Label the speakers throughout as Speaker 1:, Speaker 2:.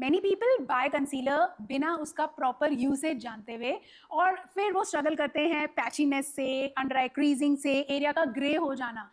Speaker 1: Many people bye concealer बिना उसका proper usage जानते हुए, और फिर वो स्ट्रगल करते हैं पैचीनेस से, अंडर आई क्रीजिंग से, एरिया का ग्रे हो जाना।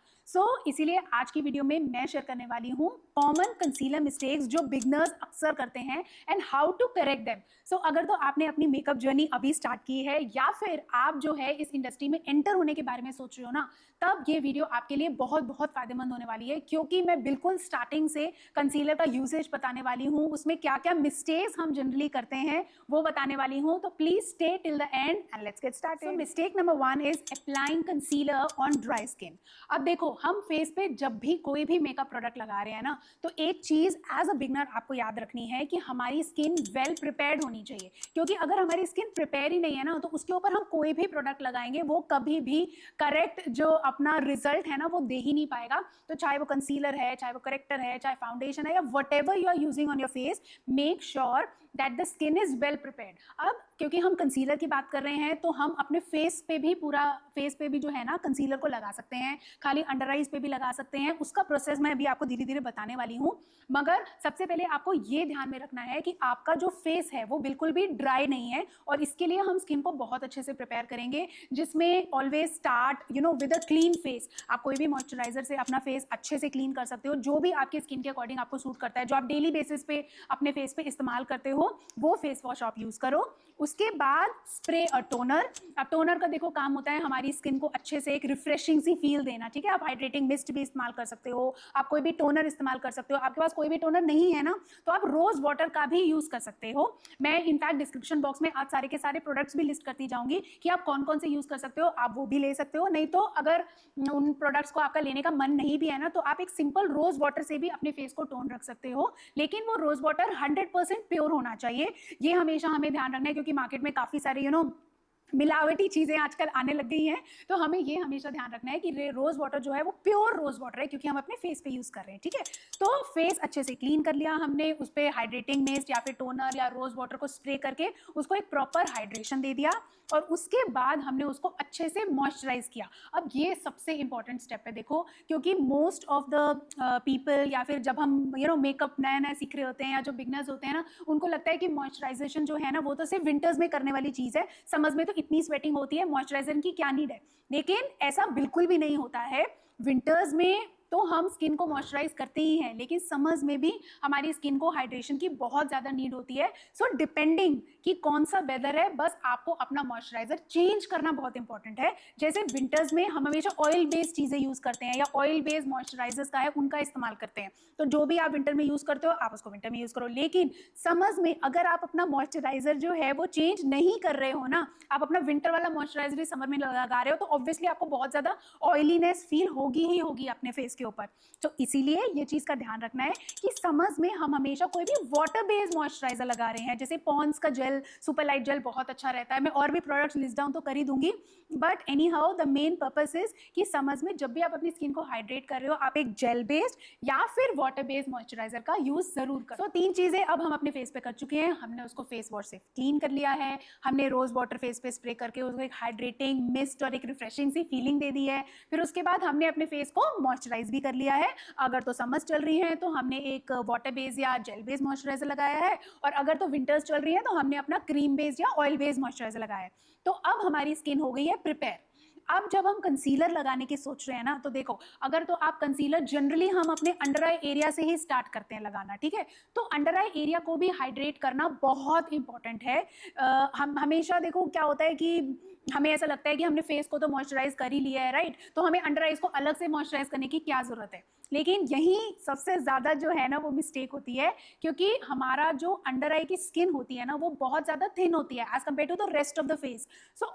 Speaker 1: इसीलिए आज की वीडियो में मैं शेयर करने वाली हूँ कॉमन कंसीलर मिस्टेक्स जो बिगनर्स अक्सर करते हैं and how to correct them. अगर तो आपने अपनी मेकअप जर्नी अभी स्टार्ट की है या फिर आप जो है इस इंडस्ट्री में एंटर होने के बारे में सोच रहे हो ना, तब ये वीडियो आपके लिए बहुत बहुत फायदेमंद होने वाली है, क्योंकि मैं बिल्कुल स्टार्टिंग से कंसीलर का यूसेज बताने वाली हूँ, उसमें क्या क्या मिस्टेक्स हम जनरली करते हैं वो बताने वाली हूँ। तो please stay till the end and let's get started. Mistake number 1 is applying concealer on dry skin. अब देखो, हम फेस पे जब भी कोई भी मेकअप प्रोडक्ट लगा रहे हैं ना, तो एक चीज एज अ बिगनर आपको याद रखनी है कि हमारी स्किन वेल प्रिपेयर्ड होनी चाहिए, क्योंकि अगर हमारी स्किन प्रिपेयर ही नहीं है ना, तो उसके ऊपर हम कोई भी प्रोडक्ट लगाएंगे वो कभी भी करेक्ट जो अपना रिजल्ट है ना वो दे ही नहीं पाएगा। तो चाहे वो कंसीलर है, चाहे वो करेक्टर है, चाहे फाउंडेशन है, या whatever you are using on your face, make sure that the skin is well prepared. अब क्योंकि हम कंसीलर की बात कर रहे हैं, तो हम अपने फेस पे भी, पूरा फेस पे भी जो है ना कंसीलर को लगा सकते हैं, खाली अंडर आइज पे भी लगा सकते हैं। उसका प्रोसेस मैं अभी आपको धीरे धीरे बताने वाली हूँ, मगर सबसे पहले आपको ये ध्यान में रखना है कि आपका जो फेस है वो बिल्कुल भी ड्राई नहीं है, और इसके लिए हम स्किन को बहुत अच्छे से प्रिपेयर करेंगे, जिसमें always start with a clean face. आप कोई भी मॉइस्चराइजर से अपना फेस अच्छे से क्लीन कर सकते हो, जो भी आपकी स्किन के अकॉर्डिंग आपको सूट करता है, जो आप डेली बेसिस पे अपने फेस पे इस्तेमाल करते हो, वो फेस वॉश आप यूज करो। उसके बाद स्प्रे और टोनर। अब टोनर का देखो काम होता है हमारी स्किन को अच्छे से एक रिफ्रेशिंग सी फील देना, ठीक है। आप हाइड्रेटिंग मिस्ट भी इस्तेमाल कर सकते हो, आप कोई भी टोनर इस्तेमाल कर सकते हो। आपके पास कोई भी टोनर नहीं है ना, तो आप रोज वाटर का भी यूज कर सकते हो। मैं इनफैक्ट डिस्क्रिप्शन बॉक्स में आज सारे के सारे प्रोडक्ट्स भी लिस्ट करती जाऊंगी कि आप कौन कौन से यूज कर सकते हो, आप वो भी ले सकते हो। नहीं तो अगर उन प्रोडक्ट्स को आपका लेने का मन नहीं भी है ना, तो आप एक सिंपल रोज वाटर से भी अपने फेस को टोन रख सकते हो, लेकिन वो रोज वाटर 100% प्योर होना चाहिए। ये हमेशा हमें ध्यान रखना है, क्योंकि मार्केट में काफी सारे मिलावटी चीजें आजकल आने लग गई हैं, तो हमें ये हमेशा ध्यान रखना है कि रोज वाटर जो है वो प्योर रोज वाटर है, क्योंकि हम अपने फेस पे यूज कर रहे हैं, ठीक है। तो फेस अच्छे से क्लीन कर लिया हमने, उस पर हाइड्रेटिंग मिस्ट या फिर टोनर या रोज वाटर को स्प्रे करके उसको एक प्रॉपर हाइड्रेशन दे दिया, और उसके बाद हमने उसको अच्छे से मॉइस्चराइज किया। अब ये सबसे इंपॉर्टेंट स्टेप है, देखो, क्योंकि मोस्ट ऑफ द पीपल, या फिर जब हम मेकअप नया नया सीख रहे होते हैं, या जो बिगनर्स होते हैं ना, उनको लगता है कि मॉइस्चराइजेशन जो है ना वो तो सिर्फ विंटर्स में करने वाली चीज है, समझ में तो इतनी स्वेटिंग होती है, मॉइस्चराइजर की क्या नीड है। लेकिन ऐसा बिल्कुल भी नहीं होता है। विंटर्स में तो हम स्किन को मॉइस्चराइज करते ही हैं, लेकिन समर्स में भी हमारी स्किन को हाइड्रेशन की बहुत ज्यादा नीड होती है। डिपेंडिंग कि कौन सा वेदर है, बस आपको अपना मॉइस्चराइजर चेंज करना बहुत इंपॉर्टेंट है। जैसे विंटर्स में हम हमेशा ऑयल बेस्ड चीजें यूज करते हैं, या ऑयल बेस्ड मॉइस्चराइजर्स का है उनका इस्तेमाल करते हैं, तो जो भी आप विंटर में यूज करते हो आप उसको विंटर में यूज करो। लेकिन समर्स में अगर आप अपना मॉइस्चराइजर जो है वो चेंज नहीं कर रहे हो ना, आप अपना विंटर वाला मॉइस्चराइजर समर में लगा रहे हो, तो ऑब्वियसली आपको बहुत ज्यादा ऑयलीनेस फील होगी ही होगी अपने फेस के ऊपर। तो इसीलिए ये चीज का ध्यान रखना है कि समर्स में हम हमेशा कोई भी वाटर बेस्ड मॉइस्चराइजर लगा रहे हैं, जैसे पॉन्ड्स का जेल, सुपर लाइट जेल बहुत अच्छा रहता है। मैं और भी प्रोडक्ट्स लिस्ट डाउन तो कर ही दूंगी, but any how the main purpose is कि समर्स में जब भी आप अपनी स्किन को हाइड्रेट कर रहे हो, आप एक जेल बेस्ड या फिर वाटर बेस्ड मॉइस्चराइजर का यूज जरूर करो। तो 3 चीजें अब हम अपने फेस पे कर चुके हैं। हमने उसको फेस वॉश से क्लीन कर लिया है, हमने रोज वाटर फेस पे स्प्रे करके उसको एक हाइड्रेटिंग मिस्ट और एक रिफ्रेशिंग सी फीलिंग दे दी है, फिर उसके बाद हमने अपने फेस को मॉइस्चराइज भी कर लिया है। अगर तो समर्स चल रही है तो हमने एक वाटर बेस्ड या जेल बेस्ड मॉइस्चराइजर लगाया है, और अगर तो विंटर्स चल रही है तो हमने अपना क्रीम बेस्ड या ऑयल बेस्ड मॉइस्चराइजर लगाया है। तो अब हमारी स्किन हो गई है प्रिपेयर। अब जब हम कंसीलर लगाने की सोच रहे हैं ना, तो देखो, अगर तो आप कंसीलर जनरली हम अपने अंडर आई एरिया से ही स्टार्ट करते हैं लगाना, ठीक है। तो अंडर आई एरिया को भी हाइड्रेट करना बहुत इंपॉर्टेंट है। हम हमेशा, देखो क्या होता है कि हमें ऐसा लगता है कि हमने फेस को तो मॉइस्चराइज कर ही लिया है, राइट, तो हमें अंडर आइज को अलग से मॉइस्चराइज करने की क्या जरूरत है। लेकिन यही सबसे ज्यादा जो है ना वो मिस्टेक होती है, क्योंकि हमारा जो अंडर आई की स्किन होती है ना वो बहुत ज्यादा थिन होती है as compared to the rest of the face.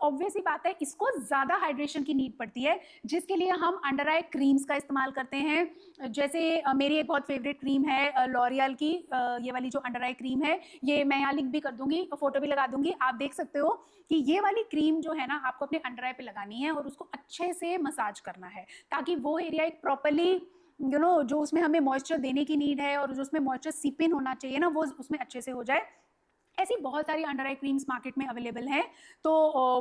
Speaker 1: Obvious ही बात है, इसको ज्यादा हाइड्रेशन की नीड पड़ती है, जिसके लिए हम अंडर आई क्रीम्स का इस्तेमाल करते हैं। जैसे मेरी एक बहुत फेवरेट क्रीम है लॉरियल की, ये वाली जो अंडर आई क्रीम है, ये मैं यहाँ लिंक भी कर दूंगी, फोटो भी लगा दूंगी, आप देख सकते हो कि ये वाली क्रीम जो है ना आपको अपने अंडर आई पे लगानी है, और उसको अच्छे से मसाज करना है, ताकि वो एरिया एक प्रॉपरली जो उसमें हमें मॉइस्चर देने की नीड है और जो उसमें मॉइस्चर सीप इन होना चाहिए ना, वो उसमें अच्छे से हो जाए। ऐसी बहुत सारी अंडर आई क्रीम्स मार्केट में अवेलेबल हैं, तो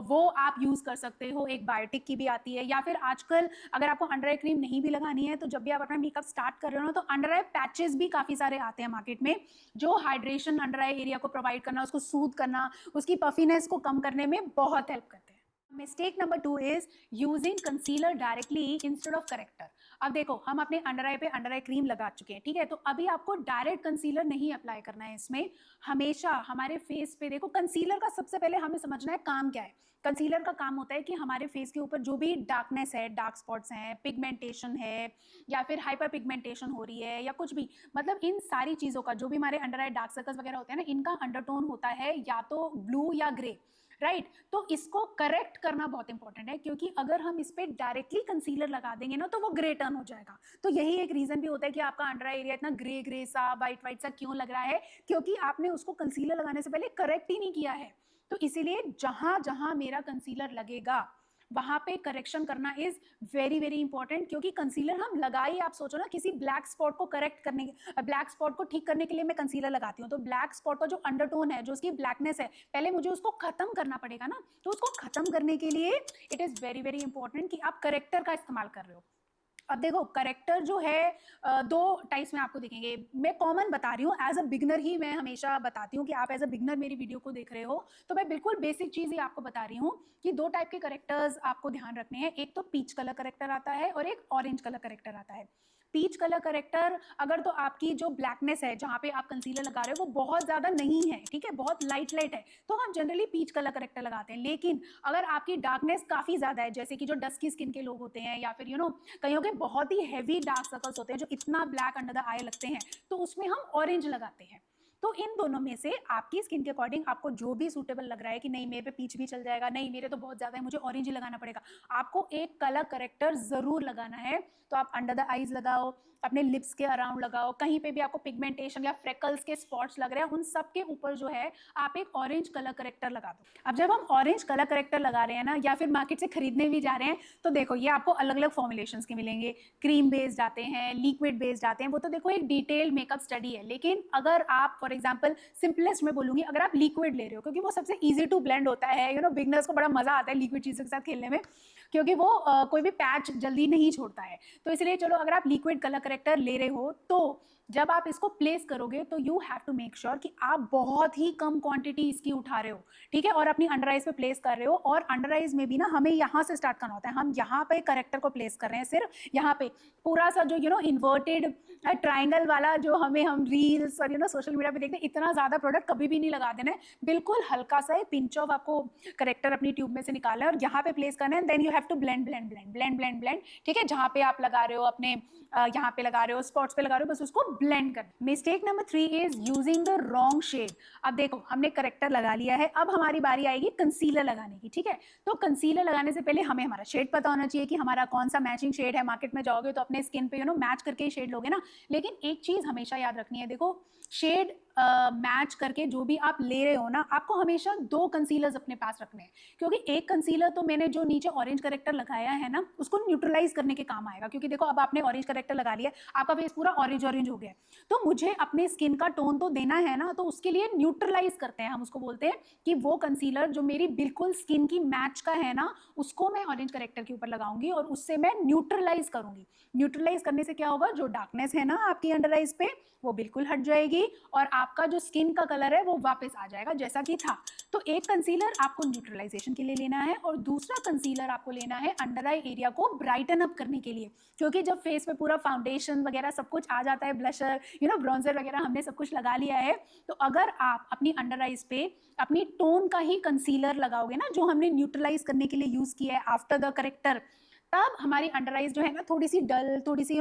Speaker 1: वो आप यूज़ कर सकते हो। एक बायोटिक की भी आती है, या फिर आजकल अगर आपको अंडर आई क्रीम नहीं भी लगानी है तो जब भी आप अपना मेकअप स्टार्ट कर रहे हो तो अंडर आई पैचेस भी काफ़ी सारे आते हैं मार्केट में, जो हाइड्रेशन अंडर आई एरिया को प्रोवाइड करना, उसको सूद करना, उसकी पफीनेस को कम करने में बहुत हेल्प करते हैं। Mistake number 2 is using concealer directly instead of character. अब देखो, हम अपने अंडर आई पे अंडर आई क्रीम लगा चुके हैं, ठीक है, तो अभी आपको डायरेक्ट कंसीलर नहीं अप्लाई करना है इसमें। हमेशा हमारे फेस पे देखो, कंसीलर का सबसे पहले हमें समझना है काम क्या है। कंसीलर का काम होता है कि हमारे फेस के ऊपर जो भी डार्कनेस है, डार्क स्पॉट्स हैं, पिगमेंटेशन है, या फिर हाइपर पिगमेंटेशन हो रही है, या कुछ भी, मतलब इन सारी चीज़ों का, जो भी हमारे अंडर आई डार्क सर्कल्स वगैरह होते हैं ना, इनका अंडरटोन होता है या तो ब्लू या ग्रे, राइट। तो इसको करेक्ट करना बहुत इंपॉर्टेंट है, क्योंकि अगर हम इस पर डायरेक्टली कंसीलर लगा देंगे ना तो वो ग्रे टर्न हो जाएगा। तो यही एक रीजन भी होता है कि आपका अंडर आई एरिया इतना ग्रे ग्रे सा, वाइट वाइट सा क्यों लग रहा है, क्योंकि आपने उसको कंसीलर लगाने से पहले करेक्ट ही नहीं किया है। तो इसीलिए जहां जहां मेरा कंसीलर लगेगा वहां पे करेक्शन करना इज वेरी वेरी इंपॉर्टेंट, क्योंकि कंसीलर हम लगाई, आप सोचो ना, किसी ब्लैक स्पॉट को करेक्ट करने, ब्लैक स्पॉट को ठीक करने के लिए मैं कंसीलर लगाती हूँ, तो ब्लैक स्पॉट का जो अंडरटोन है, जो उसकी ब्लैकनेस है, पहले मुझे उसको खत्म करना पड़ेगा ना। तो उसको खत्म करने के लिए it is very very important कि आप करेक्टर का इस्तेमाल कर रहे हो। अब देखो, करेक्टर जो है दो टाइप्स में आपको दिखेंगे। मैं कॉमन बता रही हूँ, एज अ बिगनर ही मैं हमेशा बताती हूँ कि आप एज अ बिगनर मेरी वीडियो को देख रहे हो तो मैं बिल्कुल बेसिक चीज़ ही आपको बता रही हूँ कि दो टाइप के करेक्टर्स आपको ध्यान रखने हैं। एक तो पीच कलर करेक्टर आता है और एक ऑरेंज कलर करेक्टर आता है। पीच कलर करेक्टर, अगर तो आपकी जो ब्लैकनेस है जहाँ पे आप कंसीलर लगा रहे हो वो बहुत ज़्यादा नहीं है, ठीक है, बहुत लाइट लाइट है, तो हम जनरली पीच कलर करेक्टर लगाते हैं। लेकिन अगर आपकी डार्कनेस काफ़ी ज़्यादा है, जैसे कि जो डस्की स्किन के लोग होते हैं, या फिर कईयों के बहुत ही हैवी डार्क सर्कल्स होते हैं जो इतना ब्लैक अंडर द आई लगते हैं, तो उसमें हम ऑरेंज लगाते हैं। तो इन दोनों में से आपकी स्किन के अकॉर्डिंग आपको जो भी सूटेबल लग रहा है कि नहीं मेरे पे पीच भी चल जाएगा, नहीं मेरे तो बहुत ज़्यादा है, मुझे ऑरेंज ही लगाना पड़ेगा, आपको एक कलर करेक्टर ज़रूर लगाना है। तो आप अंडर द आईज लगाओ, अपने लिप्स के अराउंड लगाओ, कहीं पे भी आपको पिगमेंटेशन या फ्रेकल्स के स्पॉट्स लग रहे हैं उन सब के ऊपर जो है आप एक ऑरेंज कलर करेक्टर लगा दो। अब जब हम ऑरेंज कलर करेक्टर लगा रहे हैं ना, या फिर मार्केट से खरीदने भी जा रहे हैं, तो देखो ये आपको अलग अलग फॉर्मुलेशंस के मिलेंगे। क्रीम बेस्ड आते हैं, लिक्विड बेस्ड आते हैं, वो तो देखो एक डिटेल्ड मेकअप स्टडी है। लेकिन अगर आप फॉर एग्जांपल सिंपलेस्ट में बोलूंगी, अगर आप लिक्विड ले रहे हो, क्योंकि वो सबसे इजी टू ब्लेंड होता है, बिगनर्स को बड़ा मजा आता है लिक्विड चीज़ों के साथ खेलने में, क्योंकि वो कोई भी पैच जल्दी नहीं छोड़ता है। तो इसलिए चलो, अगर आप लिक्विड कलर करेक्टर ले रहे हो तो जब आप इसको प्लेस करोगे तो you have to make sure कि आप बहुत ही कम क्वांटिटी इसकी उठा रहे हो, ठीक है, और अपनी अंडर आइज पे प्लेस कर रहे हो। और अंडर आइज में भी ना हमें यहाँ से स्टार्ट करना होता है, हम यहाँ पे करेक्टर को प्लेस कर रहे हैं, सिर्फ यहाँ पे पूरा सा जो इन्वर्टेड ट्राइंगल वाला जो हम रील्स और सोशल मीडिया पे देखते हैं, इतना ज़्यादा प्रोडक्ट कभी भी नहीं लगा देना है। बिल्कुल हल्का सा है पिंच ऑफ आपको करेक्टर अपनी ट्यूब में से निकालना है और यहाँ पे प्लेस करना है, then you have to blend blend blend blend blend blend, ठीक है, जहाँ पे आप लगा रहे हो अपने यहाँ पे लगा रहे हो, स्पॉट्स पे लगा रहे हो, बस उसको ब्लेंड कर। Mistake number 3 is using the wrong shade. अब देखो, हमने करेक्टर लगा लिया है, अब हमारी बारी आएगी कंसीलर लगाने की, ठीक है। तो कंसीलर लगाने से पहले हमें हमारा शेड पता होना चाहिए कि हमारा कौन सा मैचिंग शेड है। मार्केट में जाओगे तो अपने स्किन पे मैच करके ही शेड लोगे ना। लेकिन एक चीज हमेशा याद रखनी है, देखो शेड मैच करके जो भी आप ले रहे हो ना, आपको हमेशा दो कंसीलर्स अपने पास रखने हैं, क्योंकि एक कंसीलर तो मैंने जो नीचे ऑरेंज करेक्टर लगाया है ना उसको न्यूट्रलाइज करने के काम आएगा, क्योंकि देखो अब आपने ऑरेंज करेक्टर लगा लिया, आपका फेस पूरा ऑरेंज ऑरेंज हो गया, तो मुझे अपने स्किन का टोन तो देना है ना, तो उसके लिए न्यूट्रलाइज करते हैं, हम उसको बोलते हैं कि वो कंसीलर जो मेरी बिल्कुल स्किन की मैच का है ना, उसको मैं ऑरेंज करेक्टर के ऊपर लगाऊंगी और उससे मैं न्यूट्रलाइज करूंगी। न्यूट्रलाइज करने से क्या होगा, जो डार्कनेस है ना आपकी अंडर आइज पे वो बिल्कुल हट जाएगी और आपका जो स्किन का कलर है वो वापस आ जाएगा जैसा कि था। तो एक कंसीलर आपको न्यूट्रलाइजेशन के लिए लेना है और दूसरा कंसीलर आपको लेना है अंडर आई एरिया को ब्राइटन अप करने के लिए, क्योंकि जब फेस पे पूरा फाउंडेशन वगैरह सब कुछ आ जाता है, ब्लशर ब्रॉन्जर वगैरह हमने सब कुछ लगा लिया है, तो अगर आप अपनी अंडर आइज पे अपनी टोन का ही कंसीलर लगाओगे ना, जो हमने न्यूट्रलाइज करने के लिए यूज किया है आफ्टर द करेक्टर, तब हमारी अंडर आइज जो है ना थोड़ी सी डल, थोड़ी सी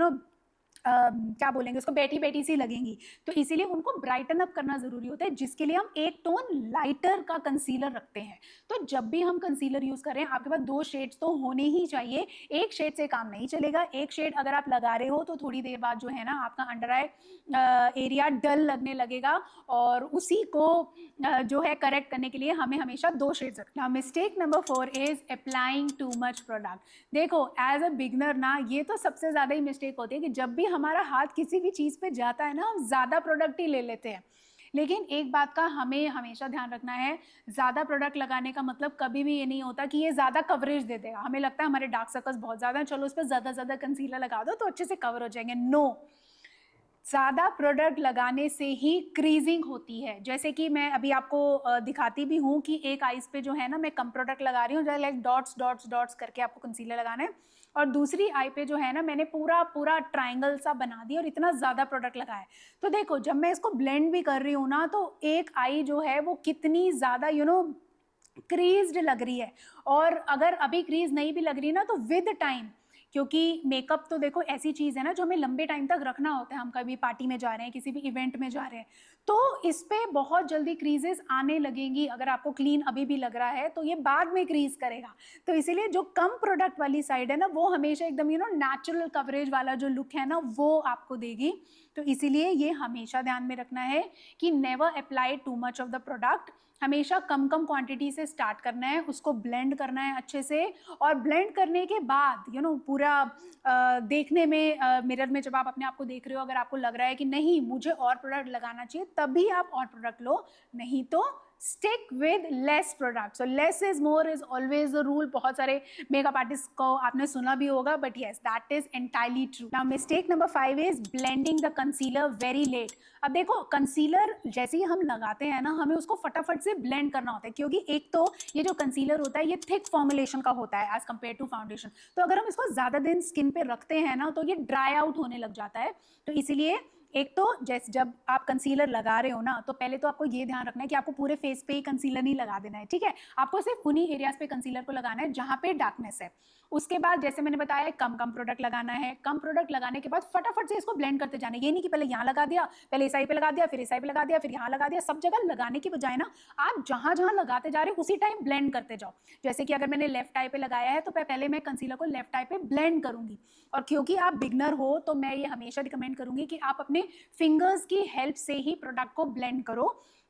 Speaker 1: क्या बोलेंगे उसको, बैठी बैठी सी लगेंगी। तो इसीलिए उनको ब्राइटन अप करना जरूरी होता है, जिसके लिए हम एक टोन लाइटर का कंसीलर रखते हैं। तो जब भी हम कंसीलर यूज कर रहे हैं, आपके पास दो शेड्स तो होने ही चाहिए, एक शेड से काम नहीं चलेगा। एक शेड अगर आप लगा रहे हो तो थोड़ी देर बाद जो है ना आपका अंडर आई एरिया डल लगने लगेगा, और उसी को जो है करेक्ट करने के लिए हमें हमेशा दो शेड्स रखना। Mistake number 4 is applying too much product. देखो एज अ बिगनर ना, ये तो सबसे ज्यादा ही मिस्टेक होती है कि जब भी हमारा हाथ किसी भी चीज पे जाता है ना, हम ज्यादा प्रोडक्ट ही ले लेते हैं। लेकिन एक बात का हमें हमेशा ध्यान रखना है, ज़्यादा प्रोडक्ट लगाने का मतलब कभी भी ये नहीं होता कि ये ज़्यादा कवरेज दे देगा। हमें लगता है हमारे डार्क सर्कल्स बहुत ज़्यादा हैं, चलो उस पर ज़्यादा कंसीलर लगा दो तो अच्छे से कवर हो जाएंगे। नो, ज़्यादा प्रोडक्ट लगाने से ही क्रीजिंग होती है। जैसे कि मैं अभी आपको दिखाती भी हूँ कि एक आईज पे जो है ना मैं कम प्रोडक्ट लगा रही हूँ, लाइक डॉट्स डॉट्स डॉट्स करके आपको कंसीलर लगाना है, और दूसरी आई पे जो है ना मैंने पूरा पूरा ट्राइंगल सा बना दिया और इतना ज़्यादा प्रोडक्ट लगाया है। तो देखो जब मैं इसको ब्लेंड भी कर रही हूँ ना तो एक आई जो है वो कितनी ज़्यादा क्रीज्ड लग रही है। और अगर अभी क्रीज नहीं भी लग रही ना तो विद टाइम, क्योंकि मेकअप तो देखो ऐसी चीज़ है ना जो हमें लंबे टाइम तक रखना होता है, हम कभी पार्टी में जा रहे हैं, किसी भी इवेंट में जा रहे हैं, तो इस पे बहुत जल्दी क्रीजेस आने लगेंगी। अगर आपको क्लीन अभी भी लग रहा है तो ये बाद में क्रीज करेगा। तो इसीलिए जो कम प्रोडक्ट वाली साइड है ना वो हमेशा एकदम नेचुरल कवरेज वाला जो लुक है ना वो आपको देगी। तो इसीलिए ये हमेशा ध्यान में रखना है कि never apply too much of the product. हमेशा कम कम क्वांटिटी से स्टार्ट करना है, उसको ब्लेंड करना है अच्छे से, और ब्लेंड करने के बाद पूरा देखने में मिरर में जब आप अपने आप को देख रहे हो, अगर आपको लग रहा है कि नहीं मुझे और प्रोडक्ट लगाना चाहिए तभी आप और प्रोडक्ट लो, नहीं तो stick with less product. So less is more is always the rule. बहुत सारे मेकअप आर्टिस्ट को आपने सुना भी होगा, but yes that is entirely true. Now mistake number 5 is blending the concealer very late. अब देखो कंसीलर जैसे ही हम लगाते हैं ना हमें उसको फटाफट से ब्लेंड करना होता है, क्योंकि एक तो ये जो कंसीलर होता है ये थिक फॉर्मुलेशन का होता है एज कम्पेयर टू फाउंडेशन। तो अगर हम इसको ज्यादा दिन स्किन पे रखते हैं ना तो ये ड्राई आउट होने लग जाता है। तो इसीलिए एक तो जैसे जब आप कंसीलर लगा रहे हो ना तो पहले तो आपको ये ध्यान रखना है कि आपको पूरे फेस पे ही कंसीलर नहीं लगा देना है, ठीक है। आपको सिर्फ उन्हीं एरियाज पे कंसीलर को लगाना है जहां पे डार्कनेस है। उसके बाद जैसे मैंने बताया कम कम प्रोडक्ट लगाना है। कम प्रोडक्ट लगाने के बाद फटाफट से इसको ब्लेंड करते जाना है। ये नहीं कि पहले यहाँ लगा दिया, पहले इस आई पे लगा दिया, फिर इस आई पे लगा दिया, फिर यहाँ लगा दिया। सब जगह लगाने की बजाय ना आप जहां जहां लगाते जा रहे हो उसी टाइम ब्लेंड करते जाओ। जैसे कि अगर मैंने लेफ्ट आई पे लगाया है तो पहले मैं कंसीलर को लेफ्ट आई पे ब्लेंड करूंगी। और क्योंकि आप बिगनर हो तो मैं ये हमेशा रिकमेंड करूंगी कि आप अपने फिंगर्स की हेल्प से ही प्रोडक्ट को ब्लेंड करो,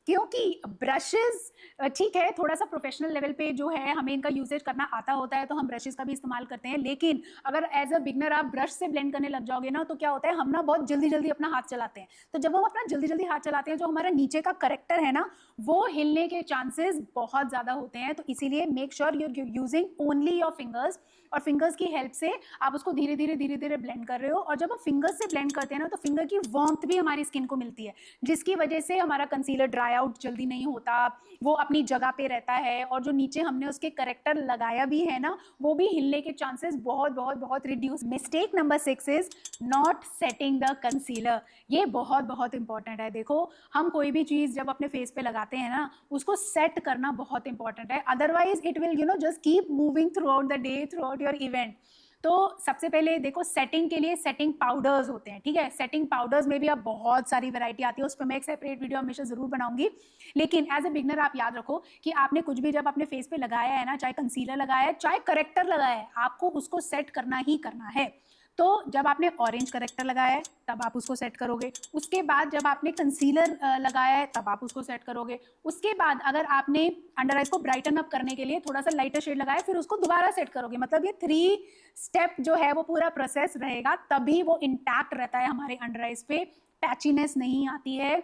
Speaker 1: क्योंकि ब्रशेस ठीक है थोड़ा सा प्रोफेशनल लेवल पे जो है हमें इनका यूजेज करना आता होता है तो हम ब्रशेस का भी इस्तेमाल करते हैं, लेकिन अगर एज अ बिगनर आप ब्रश से ब्लेंड करने लग जाओगे ना तो क्या होता है हम ना बहुत जल्दी जल्दी अपना हाथ चलाते हैं। तो जब हम अपना जल्दी जल्दी हाथ चलाते हैं जो हमारा नीचे का करेक्टर है ना वो हिलने के चांसेस बहुत ज़्यादा होते हैं। तो इसीलिए make sure you're using only your fingers, और फिंगर्स की हेल्प से आप उसको धीरे धीरे ब्लेंड कर रहे हो। और जब हम फिंगर्स से ब्लेंड करते हैं ना तो फिंगर की वार्मथ भी हमारी स्किन को मिलती है, जिसकी वजह से हमारा कंसीलर ड्राई आउट जल्दी नहीं होता, वो अपनी जगह पे रहता है, और जो नीचे हमने उसके करेक्टर लगाया भी है ना वो भी हिलने के चांसेस बहुत बहुत बहुत reduce. Mistake number 6 is not setting the concealer. ये बहुत बहुत इंपॉर्टेंट है। देखो हम कोई भी चीज़ जब अपने फेस पे लगाते हैं ना उसको सेट करना बहुत इंपॉर्टेंट है, otherwise it will just keep moving through out the day, through out your event. तो सबसे पहले देखो सेटिंग के लिए सेटिंग पाउडर्स होते हैं, ठीक है। सेटिंग पाउडर्स में भी अब बहुत सारी वैरायटी आती है, उस पर मैं एक सेपरेट वीडियो हमेशा जरूर बनाऊंगी। लेकिन एज ए बिगनर आप याद रखो कि आपने कुछ भी जब अपने फेस पे लगाया है ना, चाहे कंसीलर लगाया है चाहे करेक्टर लगाया है, आपको उसको सेट करना ही करना है। तो जब आपने ऑरेंज करेक्टर लगाया है तब आप उसको सेट करोगे, उसके बाद जब आपने कंसीलर लगाया है तब आप उसको सेट करोगे, उसके बाद अगर आपने अंडर आइज को ब्राइटन अप करने के लिए थोड़ा सा लाइटर शेड लगाया फिर उसको दोबारा सेट करोगे। मतलब ये 3 स्टेप जो है वो पूरा प्रोसेस रहेगा, तभी वो इंटैक्ट रहता है हमारे अंडर आइज पे, पैचीनेस नहीं आती है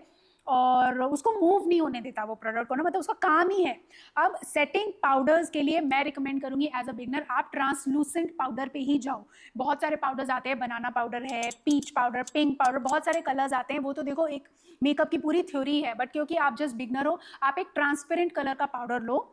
Speaker 1: और उसको मूव नहीं होने देता वो प्रोडक्ट को ना, मतलब उसका काम ही है। अब सेटिंग पाउडर्स के लिए मैं रिकमेंड करूंगी एज अ बिगनर आप ट्रांसलूसेंट पाउडर पे ही जाओ। बहुत सारे पाउडर्स आते हैं, बनाना पाउडर है, पीच पाउडर, पिंक पाउडर, बहुत सारे कलर्स आते हैं। वो तो देखो एक मेकअप की पूरी थ्योरी है, बट क्योंकि आप जस्ट बिगनर हो आप एक ट्रांसपेरेंट कलर का पाउडर लो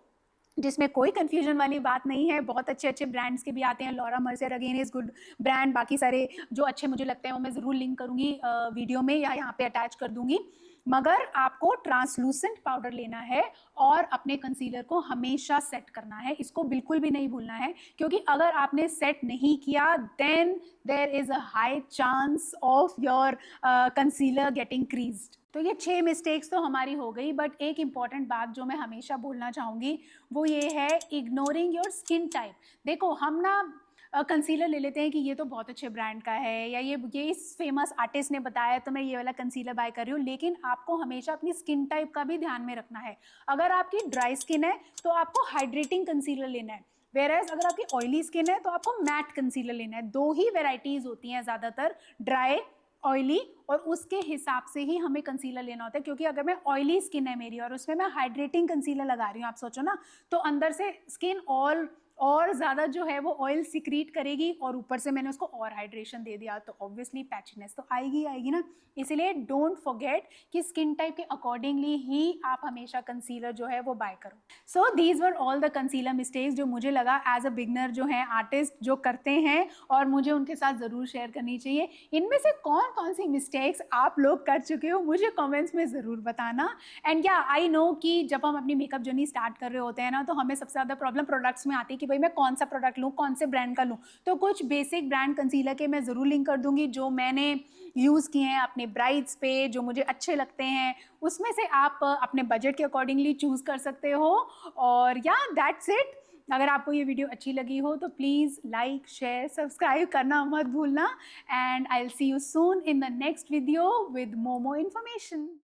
Speaker 1: जिसमें कोई कंफ्यूजन वाली बात नहीं है। बहुत अच्छे अच्छे ब्रांड्स के भी आते हैं, Laura Mercier again is good brand, बाकी सारे जो अच्छे मुझे लगते हैं वो मैं ज़रूर लिंक करूँगी वीडियो में या यहाँ पे अटैच कर दूंगी। मगर आपको ट्रांसलूसेंट पाउडर लेना है और अपने कंसीलर को हमेशा सेट करना है, इसको बिल्कुल भी नहीं भूलना है, क्योंकि अगर आपने सेट नहीं किया then there is a high chance of your concealer getting creased. तो ये 6 मिस्टेक्स तो हमारी हो गई, बट एक इंपॉर्टेंट बात जो मैं हमेशा बोलना चाहूँगी वो ये है इग्नोरिंग योर स्किन टाइप। देखो हम ना कंसीलर ले लेते हैं कि ये तो बहुत अच्छे ब्रांड का है या ये इस फेमस आर्टिस्ट ने बताया तो मैं ये वाला कंसीलर बाय कर रही हूँ, लेकिन आपको हमेशा अपनी स्किन टाइप का भी ध्यान में रखना है। अगर आपकी ड्राई स्किन है तो आपको हाइड्रेटिंग कंसीलर लेना है, वेयरएज अगर आपकी ऑयली स्किन है तो आपको मैट कंसीलर लेना है। 2 ही वेराइटीज होती हैं ज़्यादातर, ड्राई ऑयली, और उसके हिसाब से ही हमें कंसीलर लेना होता है, क्योंकि अगर मैं ऑयली स्किन है मेरी और उसमें मैं हाइड्रेटिंग कंसीलर लगा रही हूँ, आप सोचो ना, तो अंदर से स्किन और ज़्यादा जो है वो ऑयल सिक्रीट करेगी, और ऊपर से मैंने उसको और हाइड्रेशन दे दिया, तो ऑब्वियसली पैचीनेस तो आएगी ना। इसीलिए डोंट फॉरगेट कि स्किन टाइप के अकॉर्डिंगली ही आप हमेशा कंसीलर जो है वो बाय करो। So these were all the concealer mistakes जो मुझे लगा एज अ बिगनर जो है आर्टिस्ट जो करते हैं, और मुझे उनके साथ ज़रूर शेयर करनी चाहिए। इनमें से कौन कौन सी मिस्टेक्स आप लोग कर चुके हो मुझे कमेंट्स में ज़रूर बताना। एंड या आई नो कि जब हम अपनी मेकअप जर्नी स्टार्ट कर रहे होते हैं ना, तो हमें सबसे ज़्यादा प्रॉब्लम प्रोडक्ट्स में आती है कि भाई मैं कौन सा प्रोडक्ट लूँ, कौन से ब्रांड का लूँ। तो कुछ बेसिक ब्रांड कंसीलर के मैं ज़रूर लिंक कर दूँगी जो मैंने यूज़ किए हैं अपने ब्राइड्स पे, जो मुझे अच्छे लगते हैं। उसमें से आप अपने बजट के अकॉर्डिंगली चूज़ कर सकते हो। और या दैट्स इट। अगर आपको ये वीडियो अच्छी लगी हो तो प्लीज़ लाइक, शेयर, सब्सक्राइब करना मत भूलना। And I will see you soon in the next video with more information.